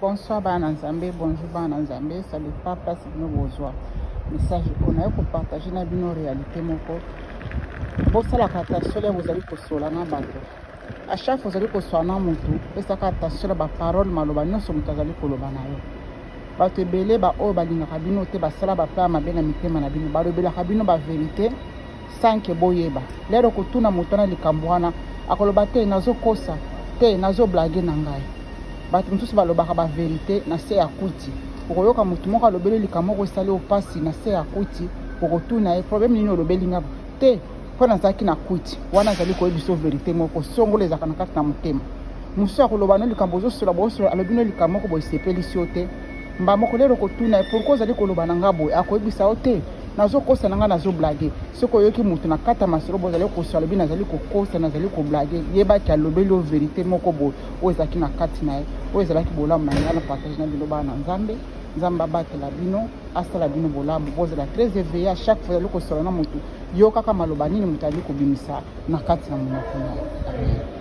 Bonsoir bana nzambe, bonjour bana nzambe, ça ne pas place de nos besoins. Message qu'on a pour partager na bino réalité moko. Bon ça la catastrophe vous allez kosola na bato. À chaque fois vous allez kosoana mutu, et ça catastrophe ba parole maloba nyonso mutu azali koloba na yo. Bato ebele ba o balingaka bino te basala ba pa mabe na mitema na bino. Balobelaka bino ba vérité sans que boyeba. Lero kotuna mutu na likambo wana akoloba te nazokosa te nazo blague na ngai. Bato mususu balobaka ba vérité na se ya kuti. Okoyoka mutu moko alobeli likambo ko sali opasi na se ya kuti, okotuna e problème nini olobeli ngaba te pona zaki na kuti. Wana zali ko ebiso vérité moko songola ezaka na kati na motema. Musu akoloba no likambo zo sola bo sola alobino likambo ko bo sepeli siote. Mba moko lero kotuna e pourquoi zali koloba na ngabo akoyebisa ote nazo kosa nanga nazo blague. Soko yoki mutu na kata masoro bo zali ko sola bina zali ko kosa na zali ko blague. Yeba ki alobeli o vérité moko bo o ezaki na kati na e. O ezalaki bolamu na ngana partage na bino bana nzambe. Nzamba batela bino asala bino bolamu bozela très éveillé à chaque fois zali ko sola na mutu yo kaka maloba nini mutu ali ko bimisa na kati na monoko na.